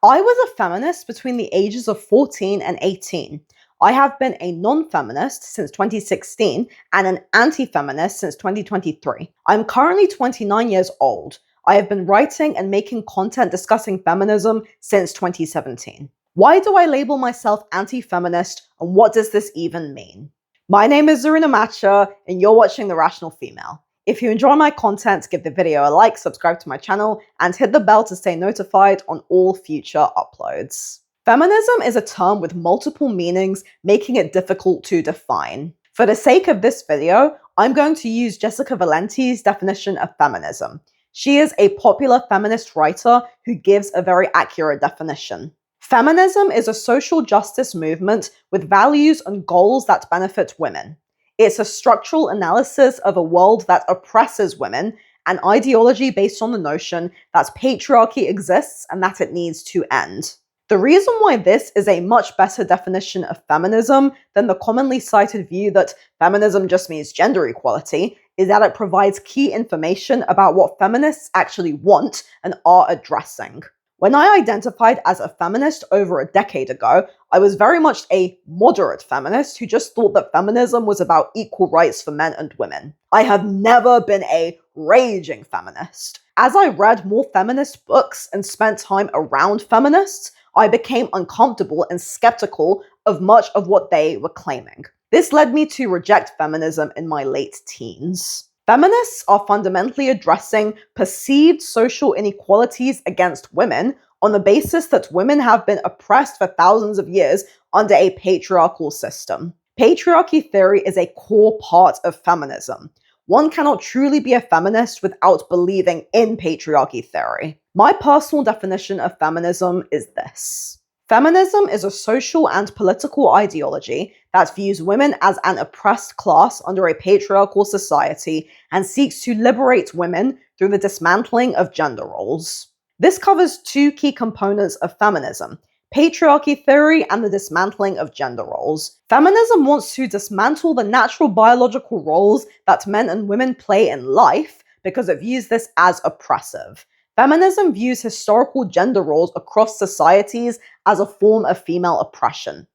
I was a feminist between the ages of 14 and 18. I have been a non-feminist since 2016 and an anti-feminist since 2023. I'm currently 29 years old. I have been writing and making content discussing feminism since 2017. Why do I label myself anti-feminist, and what does this even mean? My name is Zarina Matcha, and you're watching The Rational Female. If you enjoy my content, give the video a like, subscribe to my channel, and hit the bell to stay notified on all future uploads. Feminism is a term with multiple meanings, making it difficult to define. For the sake of this video, I'm going to use Jessica Valenti's definition of feminism. She is a popular feminist writer who gives a very accurate definition. Feminism is a social justice movement with values and goals that benefit women. It's a structural analysis of a world that oppresses women, an ideology based on the notion that patriarchy exists and that it needs to end. The reason why this is a much better definition of feminism than the commonly cited view that feminism just means gender equality is that it provides key information about what feminists actually want and are addressing. When I identified as a feminist over a decade ago, I was very much a moderate feminist who just thought that feminism was about equal rights for men and women. I have never been a raging feminist. As I read more feminist books and spent time around feminists, I became uncomfortable and skeptical of much of what they were claiming. This led me to reject feminism in my late teens. Feminists are fundamentally addressing perceived social inequalities against women on the basis that women have been oppressed for thousands of years under a patriarchal system. Patriarchy theory is a core part of feminism. One cannot truly be a feminist without believing in patriarchy theory. My personal definition of feminism is this. Feminism is a social and political ideology that views women as an oppressed class under a patriarchal society and seeks to liberate women through the dismantling of gender roles. This covers two key components of feminism: patriarchy theory and the dismantling of gender roles. Feminism wants to dismantle the natural biological roles that men and women play in life because it views this as oppressive. Feminism views historical gender roles across societies as a form of female oppression.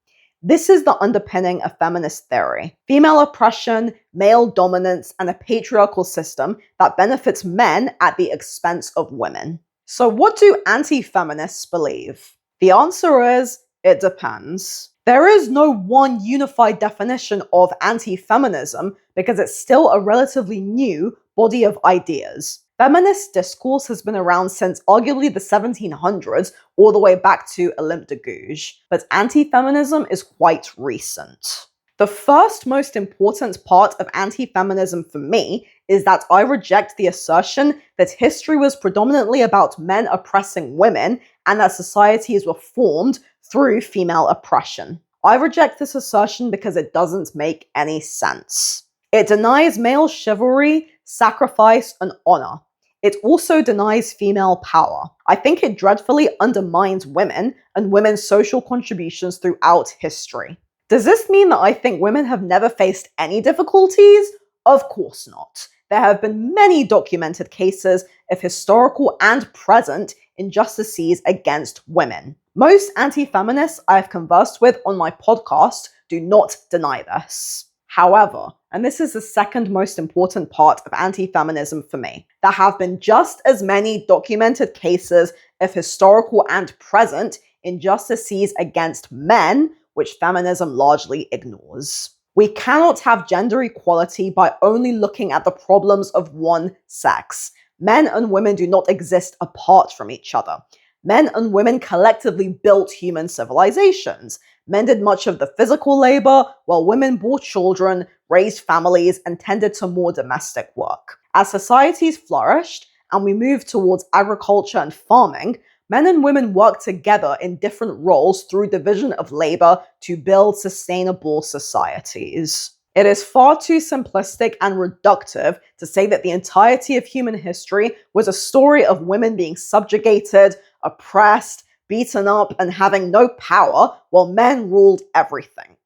This is the underpinning of feminist theory. Female oppression, male dominance, and a patriarchal system that benefits men at the expense of women. So what do anti-feminists believe? The answer is, it depends. There is no one unified definition of anti-feminism because it's still a relatively new body of ideas. Feminist discourse has been around since arguably the 1700s, all the way back to Olympe de Gouges, but anti-feminism is quite recent. The first most important part of anti-feminism for me is that I reject the assertion that history was predominantly about men oppressing women and that societies were formed through female oppression. I reject this assertion because it doesn't make any sense. It denies male chivalry, sacrifice, and honor. It also denies female power. I think it dreadfully undermines women and women's social contributions throughout history. Does this mean that I think women have never faced any difficulties? Of course not. There have been many documented cases of historical and present injustices against women. Most anti-feminists I have conversed with on my podcast do not deny this. However, and this is the second most important part of anti-feminism for me, there have been just as many documented cases of historical and present injustices against men, which feminism largely ignores. We cannot have gender equality by only looking at the problems of one sex. Men and women do not exist apart from each other. Men and women collectively built human civilizations. Men did much of the physical labor, while women bore children, raised families, and tended to more domestic work. As societies flourished and we moved towards agriculture and farming, men and women worked together in different roles through division of labor to build sustainable societies. It is far too simplistic and reductive to say that the entirety of human history was a story of women being subjugated, oppressed, beaten up, and having no power while men ruled everything.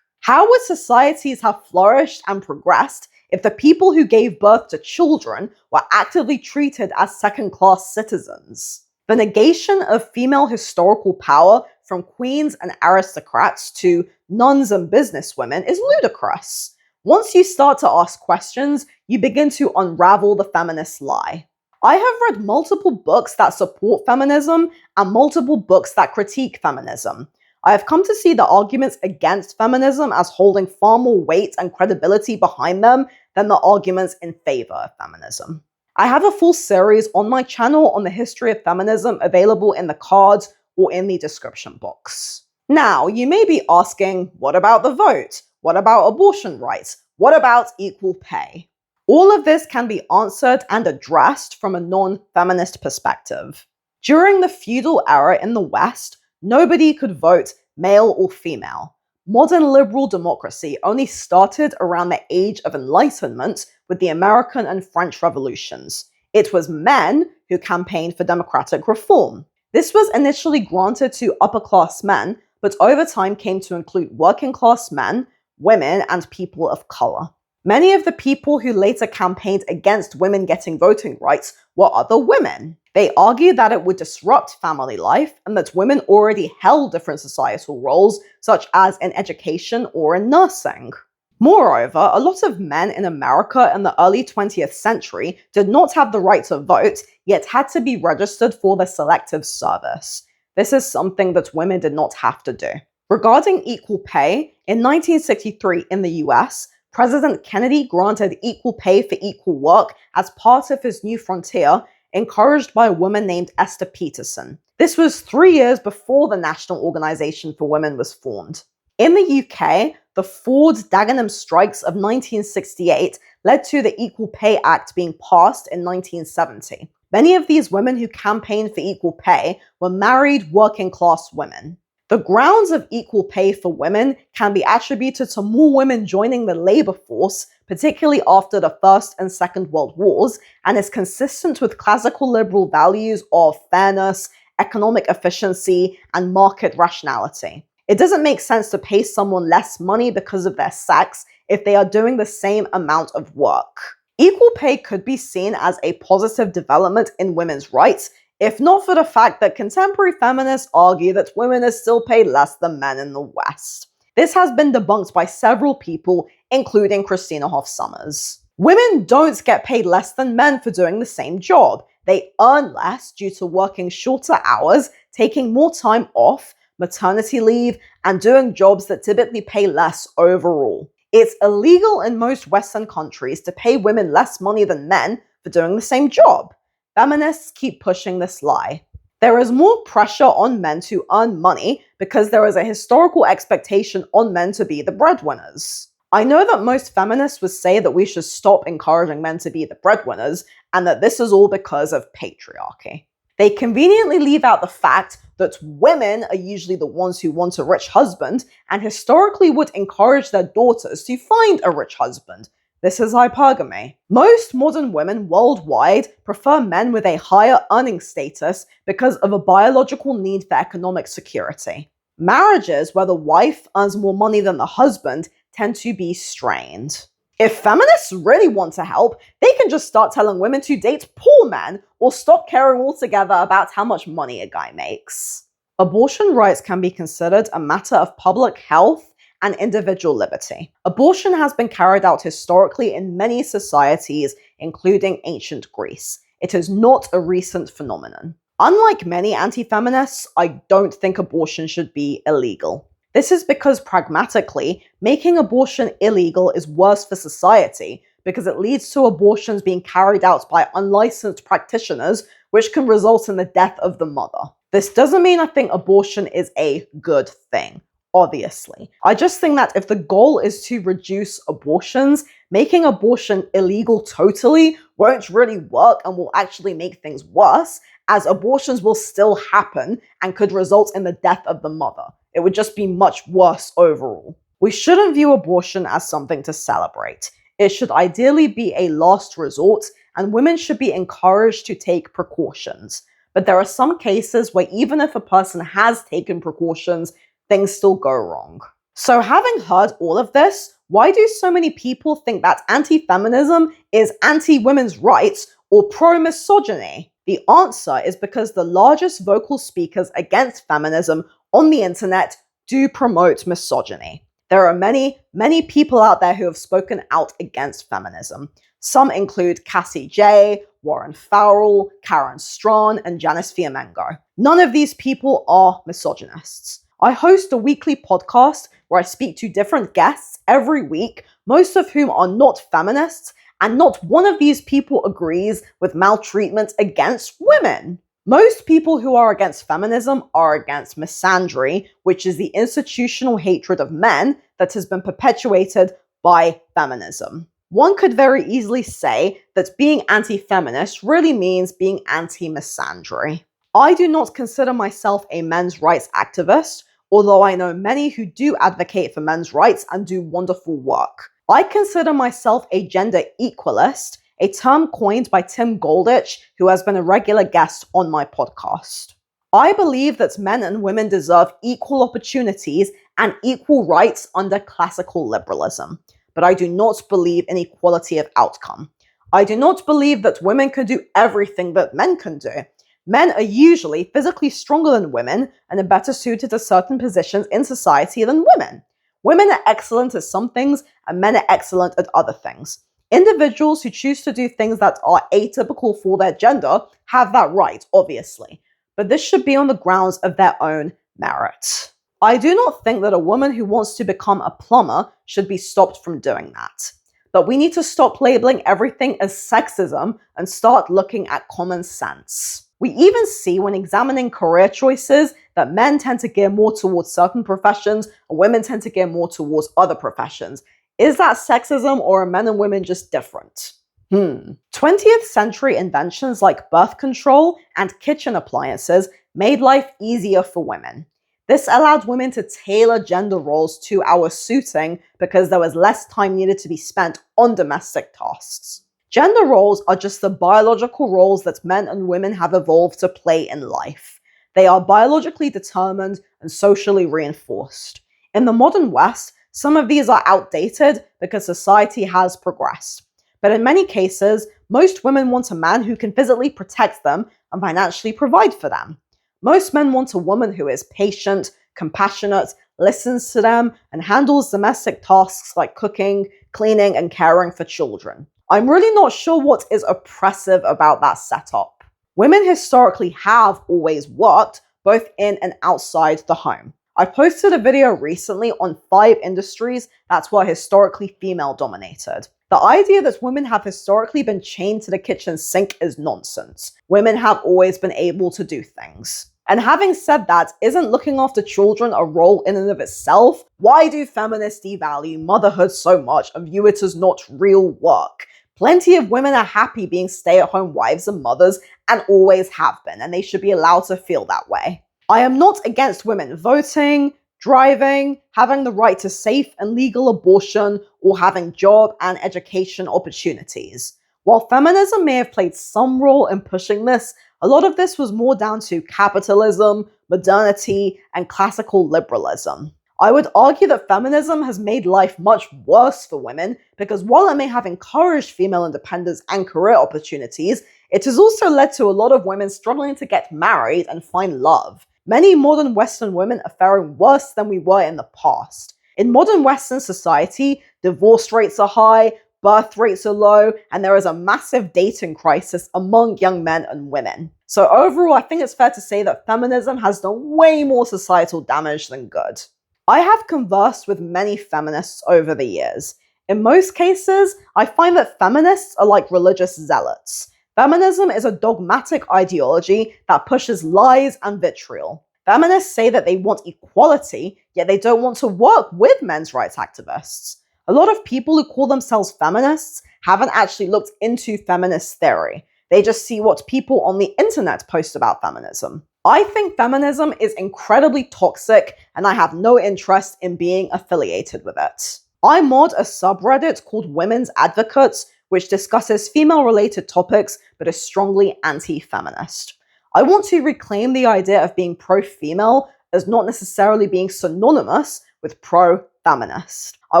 How would societies have flourished and progressed if the people who gave birth to children were actively treated as second-class citizens? The negation of female historical power from queens and aristocrats to nuns and businesswomen is ludicrous. Once you start to ask questions, you begin to unravel the feminist lie. I have read multiple books that support feminism and multiple books that critique feminism. I have come to see the arguments against feminism as holding far more weight and credibility behind them than the arguments in favor of feminism. I have a full series on my channel on the history of feminism available in the cards or in the description box. Now, you may be asking, what about the vote? What about abortion rights? What about equal pay? All of this can be answered and addressed from a non-feminist perspective. During the feudal era in the West, nobody could vote, male or female. Modern liberal democracy only started around the Age of Enlightenment with the American and French revolutions. It was men who campaigned for democratic reform. This was initially granted to upper-class men, but over time came to include working-class men, women, and people of color. Many of the people who later campaigned against women getting voting rights were other women. They argued that it would disrupt family life and that women already held different societal roles, such as in education or in nursing. Moreover, a lot of men in America in the early 20th century did not have the right to vote, yet had to be registered for the selective service. This is something that women did not have to do. Regarding equal pay, in 1963 in the US, President Kennedy granted equal pay for equal work as part of his new frontier, encouraged by a woman named Esther Peterson. This was 3 years before the National Organization for Women was formed. In the UK, the Ford-Dagenham strikes of 1968 led to the Equal Pay Act being passed in 1970. Many of these women who campaigned for equal pay were married working-class women. The grounds of equal pay for women can be attributed to more women joining the labor force, particularly after the First and Second World Wars, and is consistent with classical liberal values of fairness, economic efficiency, and market rationality. It doesn't make sense to pay someone less money because of their sex if they are doing the same amount of work. Equal pay could be seen as a positive development in women's rights, if not for the fact that contemporary feminists argue that women are still paid less than men in the West. This has been debunked by several people, including Christina Hoff Sommers. Women don't get paid less than men for doing the same job. They earn less due to working shorter hours, taking more time off, maternity leave, and doing jobs that typically pay less overall. It's illegal in most Western countries to pay women less money than men for doing the same job. Feminists keep pushing this lie. There is more pressure on men to earn money because there is a historical expectation on men to be the breadwinners. I know that most feminists would say that we should stop encouraging men to be the breadwinners and that this is all because of patriarchy. They conveniently leave out the fact that women are usually the ones who want a rich husband and historically would encourage their daughters to find a rich husband. This is hypergamy. Most modern women worldwide prefer men with a higher earning status because of a biological need for economic security. Marriages where the wife earns more money than the husband tend to be strained. If feminists really want to help, they can just start telling women to date poor men or stop caring altogether about how much money a guy makes. Abortion rights can be considered a matter of public health and individual liberty. Abortion has been carried out historically in many societies, including ancient Greece. It is not a recent phenomenon. Unlike many anti-feminists, I don't think abortion should be illegal. This is because pragmatically, making abortion illegal is worse for society because it leads to abortions being carried out by unlicensed practitioners, which can result in the death of the mother. This doesn't mean I think abortion is a good thing. Obviously. I just think that if the goal is to reduce abortions, making abortion illegal totally won't really work and will actually make things worse, as abortions will still happen and could result in the death of the mother. It would just be much worse overall. We shouldn't view abortion as something to celebrate. It should ideally be a last resort, and women should be encouraged to take precautions. But there are some cases where even if a person has taken precautions, things still go wrong. So having heard all of this, why do so many people think that anti-feminism is anti-women's rights or pro-misogyny? The answer is because the largest vocal speakers against feminism on the internet do promote misogyny. There are many, many people out there who have spoken out against feminism. Some include Cassie J, Warren Farrell, Karen Strawn, and Janice Fiamengo. None of these people are misogynists. I host a weekly podcast where I speak to different guests every week, most of whom are not feminists, and not one of these people agrees with maltreatment against women. Most people who are against feminism are against misandry, which is the institutional hatred of men that has been perpetuated by feminism. One could very easily say that being anti-feminist really means being anti-misandry. I do not consider myself a men's rights activist, although I know many who do advocate for men's rights and do wonderful work. I consider myself a gender equalist, a term coined by Tim Goldich, who has been a regular guest on my podcast. I believe that men and women deserve equal opportunities and equal rights under classical liberalism, but I do not believe in equality of outcome. I do not believe that women can do everything that men can do. Men are usually physically stronger than women and are better suited to certain positions in society than women. Women are excellent at some things and men are excellent at other things. Individuals who choose to do things that are atypical for their gender have that right, obviously, but this should be on the grounds of their own merit. I do not think that a woman who wants to become a plumber should be stopped from doing that. But we need to stop labeling everything as sexism and start looking at common sense. We even see when examining career choices that men tend to gear more towards certain professions and women tend to gear more towards other professions. Is that sexism, or are men and women just different? 20th century inventions like birth control and kitchen appliances made life easier for women. This allowed women to tailor gender roles to our suiting because there was less time needed to be spent on domestic tasks. Gender roles are just the biological roles that men and women have evolved to play in life. They are biologically determined and socially reinforced. In the modern West, some of these are outdated because society has progressed. But in many cases, most women want a man who can physically protect them and financially provide for them. Most men want a woman who is patient, compassionate, listens to them, and handles domestic tasks like cooking, cleaning, and caring for children. I'm really not sure what is oppressive about that setup. Women historically have always worked, both in and outside the home. I posted a video recently on 5 industries that were historically female-dominated. The idea that women have historically been chained to the kitchen sink is nonsense. Women have always been able to do things. And having said that, isn't looking after children a role in and of itself? Why do feminists devalue motherhood so much and view it as not real work? Plenty of women are happy being stay-at-home wives and mothers and always have been, and they should be allowed to feel that way. I am not against women voting, driving, having the right to safe and legal abortion, or having job and education opportunities. While feminism may have played some role in pushing this, a lot of this was more down to capitalism, modernity, and classical liberalism. I would argue that feminism has made life much worse for women because while it may have encouraged female independence and career opportunities, it has also led to a lot of women struggling to get married and find love. Many modern Western women are faring worse than we were in the past. In modern Western society, divorce rates are high, birth rates are low, and there is a massive dating crisis among young men and women. So overall, I think it's fair to say that feminism has done way more societal damage than good. I have conversed with many feminists over the years. In most cases, I find that feminists are like religious zealots. Feminism is a dogmatic ideology that pushes lies and vitriol. Feminists say that they want equality, yet they don't want to work with men's rights activists. A lot of people who call themselves feminists haven't actually looked into feminist theory. They just see what people on the internet post about feminism. I think feminism is incredibly toxic, and I have no interest in being affiliated with it. I mod a subreddit called Women's Advocates, which discusses female-related topics but is strongly anti-feminist. I want to reclaim the idea of being pro-female as not necessarily being synonymous with pro-feminist. I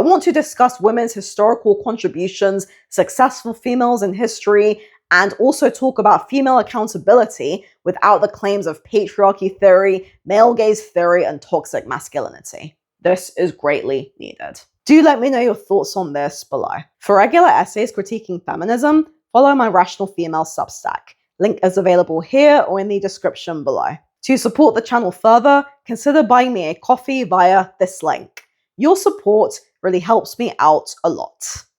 want to discuss women's historical contributions, successful females in history, and also talk about female accountability without the claims of patriarchy theory, male gaze theory, and toxic masculinity. This is greatly needed. Do let me know your thoughts on this below. For regular essays critiquing feminism, follow my Rational Female Substack. Link is available here or in the description below. To support the channel further, consider buying me a coffee via this link. Your support really helps me out a lot.